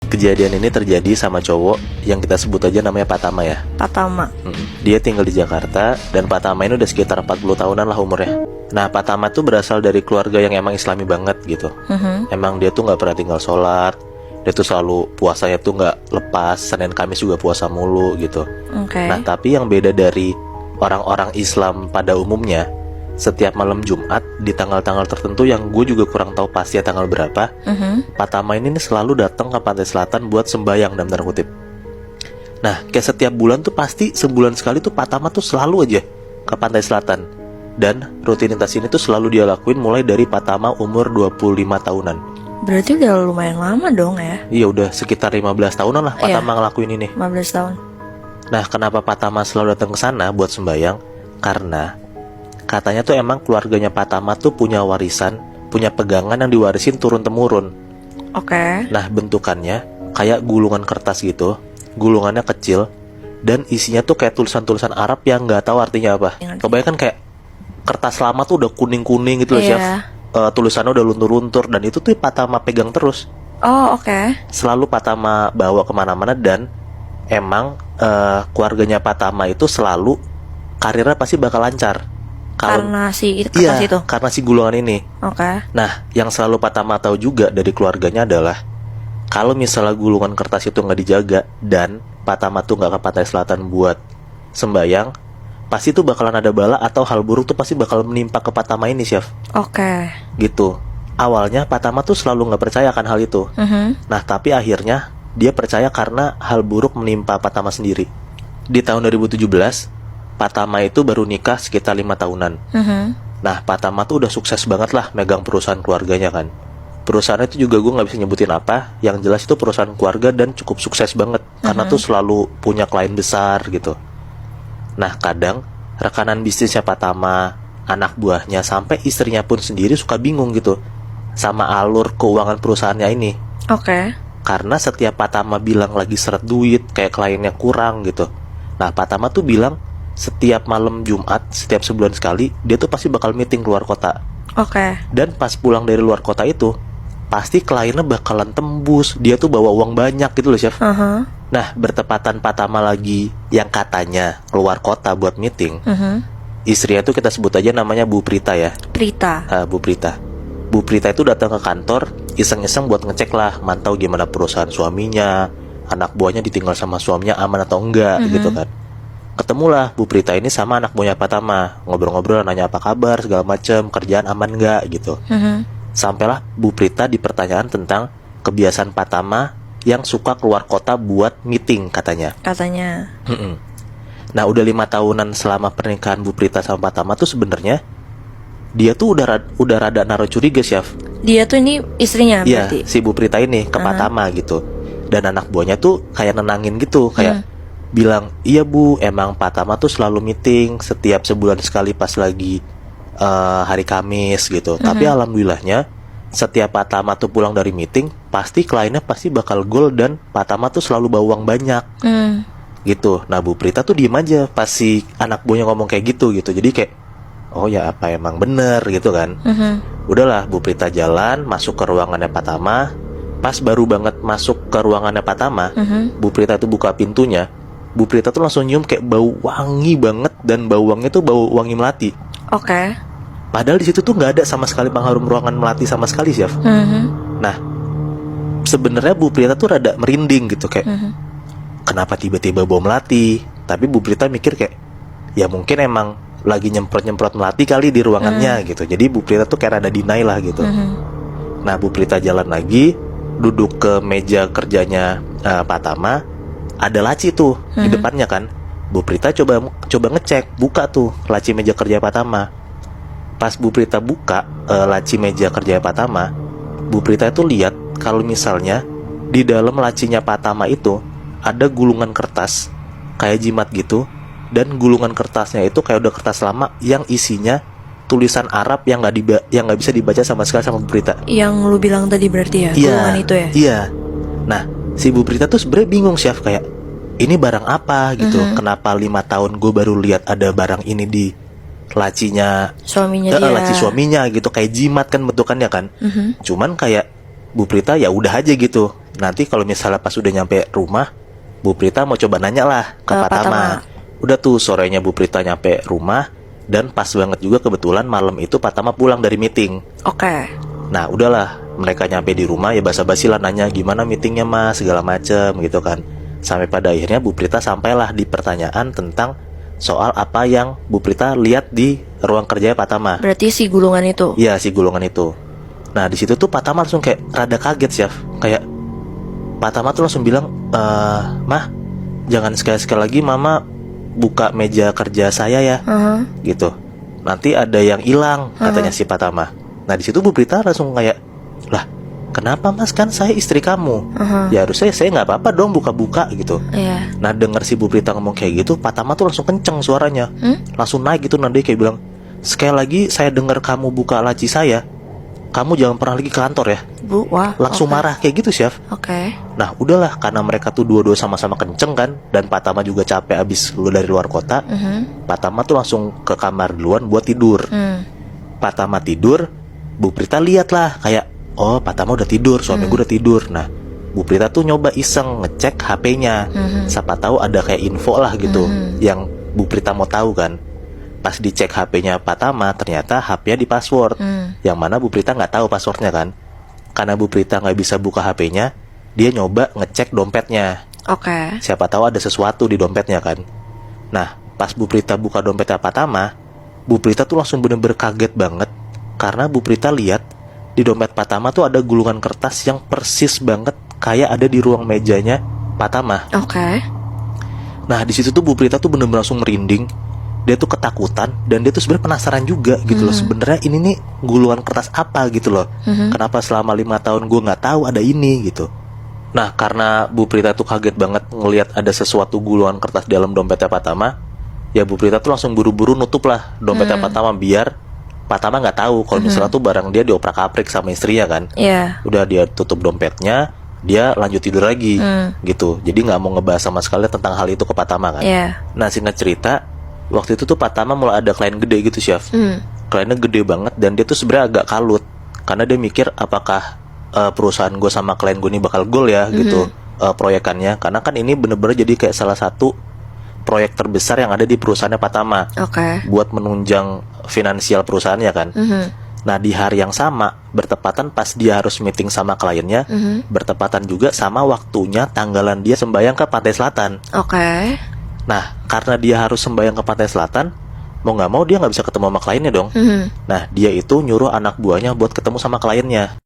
Kejadian ini terjadi sama cowok yang kita sebut aja namanya Patama ya. Patama. Dia tinggal di Jakarta dan Patama ini udah sekitar 40 tahunan lah umurnya. Nah, Patama tuh berasal dari keluarga yang emang Islami banget gitu. Emang dia tuh nggak pernah tinggal sholat. Dia tuh selalu puasanya tuh nggak lepas, Senin Kamis juga puasa mulu gitu. Oke. Nah, tapi yang beda dari orang-orang Islam pada umumnya, setiap malam Jumat di tanggal-tanggal tertentu yang gue juga kurang tahu pasti ya tanggal berapa, Patama ini nih selalu datang ke pantai selatan buat sembayang dalam tanda kutip. Nah, kayak setiap bulan tuh pasti sebulan sekali tuh Patama tuh selalu aja ke pantai selatan. Dan rutinitas ini tuh selalu dia lakuin mulai dari Patama umur 25 tahunan. Berarti udah lumayan lama dong ya? Iya, udah sekitar 15 tahunan lah Patama ngelakuin ini. 15 tahun. Nah, kenapa Patama selalu datang ke sana buat sembayang? Karena katanya tuh emang keluarganya Patama tuh punya warisan, punya pegangan yang diwarisin turun-temurun. Oke. Nah, bentukannya kayak gulungan kertas gitu. Gulungannya kecil dan isinya tuh kayak tulisan-tulisan Arab yang nggak tahu artinya apa. Kebanyakan kayak kertas lama tuh udah kuning-kuning gitu loh, Chef. Tulisannya udah luntur-luntur dan itu tuh Patama pegang terus. Oh, oke. Selalu Patama bawa kemana-mana dan emang keluarganya Patama itu selalu karirnya pasti bakal lancar. Karena si kertas itu. Karena si gulungan ini. Oke. Nah, yang selalu Patama tahu juga dari keluarganya adalah kalau misalnya gulungan kertas itu nggak dijaga dan Patama tuh nggak ke pantai selatan buat sembayang, pasti tuh bakalan ada bala atau hal buruk tuh pasti bakal menimpa ke Patama ini, Chef. Oke. Gitu. Awalnya Patama tuh selalu nggak percaya akan hal itu. Nah, tapi akhirnya dia percaya karena hal buruk menimpa Patama sendiri. Di tahun 2017, Patama itu baru nikah sekitar 5 tahunan. Nah, Patama tuh udah sukses banget lah megang perusahaan keluarganya kan. Perusahaannya itu juga gue nggak bisa nyebutin apa. Yang jelas itu perusahaan keluarga dan cukup sukses banget. Karena tuh selalu punya klien besar gitu. Nah, kadang rekanan bisnisnya Patama, anak buahnya, sampai istrinya pun sendiri suka bingung gitu sama alur keuangan perusahaannya ini. Oke. Karena setiap Patama bilang lagi seret duit, kayak kliennya kurang gitu. Nah, Patama tuh bilang setiap malam Jumat, setiap sebulan sekali, dia tuh pasti bakal meeting keluar kota. Oke. Dan pas pulang dari luar kota itu, pasti kliennya bakalan tembus. Dia tuh bawa uang banyak gitu loh, Chef. Nah, bertepatan Patama lagi yang katanya keluar kota buat meeting. Istrinya tuh kita sebut aja namanya Bu Prita ya. Prita. Bu Prita. Bu Prita itu datang ke kantor iseng-iseng buat ngecek lah, mantau gimana perusahaan suaminya, anak buahnya ditinggal sama suaminya aman atau enggak gitu kan. Ketemulah Bu Prita ini sama anak buahnya Patama, ngobrol-ngobrol, nanya apa kabar segala macem, kerjaan aman enggak gitu. Sampailah Bu Prita di pertanyaan tentang kebiasaan Patama yang suka keluar kota buat meeting katanya. Nah, udah 5 tahunan selama pernikahan Bu Prita sama Patama tuh sebenarnya dia tuh udah rada naruh curiga, Chef. Dia tuh ini istrinya berarti? Iya, si Bu Prita ini ke Patama gitu. Dan anak buahnya tuh kayak nenangin gitu, kayak bilang, iya Bu, emang Patama tuh selalu meeting setiap sebulan sekali pas lagi hari Kamis gitu. Tapi alhamdulillahnya setiap Patama tuh pulang dari meeting, pasti kliennya pasti bakal goal dan Patama tuh selalu bawa uang banyak gitu. Nah, Bu Prita tuh diem aja pas si anak buahnya ngomong kayak gitu. Jadi kayak, oh ya apa emang bener gitu kan. Udahlah, Bu Prita jalan masuk ke ruangannya Patama. Pas baru banget masuk ke ruangannya Patama, Bu Prita tuh buka pintunya. Bu Prita tuh langsung nyium kayak bau wangi banget, dan bau wanginya tuh bau wangi melati. Oke. Padahal di situ tuh nggak ada sama sekali pengharum ruangan melati sama sekali, Chef. Nah, sebenarnya Bu Prita tuh rada merinding gitu kayak, kenapa tiba-tiba bau melati? Tapi Bu Prita mikir kayak, ya mungkin emang lagi nyemprot-nyemprot melati kali di ruangannya gitu. Jadi Bu Prita tuh kayak rada deny lah gitu. Nah, Bu Prita jalan lagi, duduk ke meja kerjanya Patama. Ada laci tuh di depannya kan. Bu Prita coba ngecek, buka tuh laci meja kerja Patama. Pas Bu Prita buka laci meja kerja Patama, Bu Prita itu lihat kalau misalnya di dalam lacinya Patama itu ada gulungan kertas kayak jimat gitu, dan gulungan kertasnya itu kayak udah kertas lama yang isinya tulisan Arab yang nggak bisa dibaca sama sekali sama Bu Prita. Yang lu bilang tadi berarti ya, gulungan itu ya? Iya. Nah, si Bu Prita tuh sebenarnya bingung, Chef, kayak ini barang apa gitu. Kenapa 5 tahun gue baru lihat ada barang ini di lacinya suaminya dia. Laci suaminya gitu, kayak jimat kan bentukannya kan. Cuman kayak Bu Prita ya udah aja gitu, Nanti kalau misalnya pas udah nyampe rumah, Bu Prita mau coba nanya lah ke Pak Tama. Udah tuh sorenya Bu Prita nyampe rumah, dan pas banget juga kebetulan malam itu Pak Tama pulang dari meeting. Oke. Nah udahlah, mereka nyampe di rumah ya basa-basi lah nanya gimana meetingnya mas, segala macem gitu kan. Sampai pada akhirnya Bu Prita sampailah di pertanyaan tentang soal apa yang Bu Prita lihat di ruang kerjanya Pak Tama. Berarti si gulungan itu? Iya, si gulungan itu. Nah di situ tuh Pak Tama langsung kayak rada kaget sih, kayak Pak Tama tuh langsung bilang, Mah, jangan sekali-sekali lagi Mama buka meja kerja saya ya, gitu. Nanti ada yang hilang, katanya si Pak Tama. Nah di situ Bu Prita langsung kayak, lah, kenapa mas, kan saya istri kamu. Ya harusnya saya nggak apa-apa dong buka-buka gitu. Nah denger si Bu Prita ngomong kayak gitu, Pak Tama tuh langsung kenceng suaranya, langsung naik gitu. Nanti kayak bilang, sekali lagi saya dengar kamu buka laci saya, kamu jangan pernah lagi ke kantor ya. Bu, wah. Langsung marah kayak gitu chef. Nah udahlah, karena mereka tuh dua-dua sama-sama kenceng kan, dan Pak Tama juga capek abis dari luar kota. Pak Tama tuh langsung ke kamar duluan buat tidur. Pak Tama tidur, Bu Prita lihat lah kayak, oh Pak Tama udah tidur, suami gue udah tidur. Nah Bu Prita tuh nyoba iseng ngecek HP-nya, siapa tahu ada kayak info lah gitu yang Bu Prita mau tahu kan. Pas dicek HP-nya Pak Tama, ternyata HP-nya di password, yang mana Bu Prita nggak tahu passwordnya kan. Karena Bu Prita nggak bisa buka HP-nya, dia nyoba ngecek dompetnya. Siapa tahu ada sesuatu di dompetnya kan. Nah pas Bu Prita buka dompetnya Pak Tama, Bu Prita tuh langsung bener-bener kaget banget, karena Bu Prita lihat di dompet Pak Tama tuh ada gulungan kertas yang persis banget kayak ada di ruang mejanya Pak Tama. Nah di situ tuh Bu Prita tuh bener-bener langsung merinding. Dia tuh ketakutan, dan dia tuh sebenarnya penasaran juga gitu loh. Sebenarnya ini nih gulungan kertas apa gitu loh. Kenapa selama 5 tahun gue nggak tahu ada ini gitu. Nah karena Bu Prita tuh kaget banget ngelihat ada sesuatu gulungan kertas di dalam dompetnya Pak Tama, ya Bu Prita tuh langsung buru-buru nutup lah dompetnya Pak Tama, biar Pak Tama nggak tahu kalau misalnya tuh barang dia dioprak-aprik sama istrinya kan. Udah dia tutup dompetnya, dia lanjut tidur lagi gitu. Jadi nggak mau ngebahas sama sekali tentang hal itu ke Pak Tama kan. Nah singkat cerita, waktu itu tuh Pak Tama mulai ada klien gede gitu chef. Kliennya gede banget, dan dia tuh sebenarnya agak kalut karena dia mikir apakah perusahaan gue sama klien gue ini bakal goal ya gitu proyekannya. Karena kan ini bener-bener jadi kayak salah satu proyek terbesar yang ada di perusahaannya Pak Tama, buat menunjang finansial perusahaannya kan. Nah di hari yang sama, bertepatan pas dia harus meeting sama kliennya, bertepatan juga sama waktunya tanggalan dia sembahyang ke Pantai Selatan. Nah karena dia harus sembahyang ke Pantai Selatan, mau nggak mau dia nggak bisa ketemu sama kliennya dong. Nah dia itu nyuruh anak buahnya buat ketemu sama kliennya.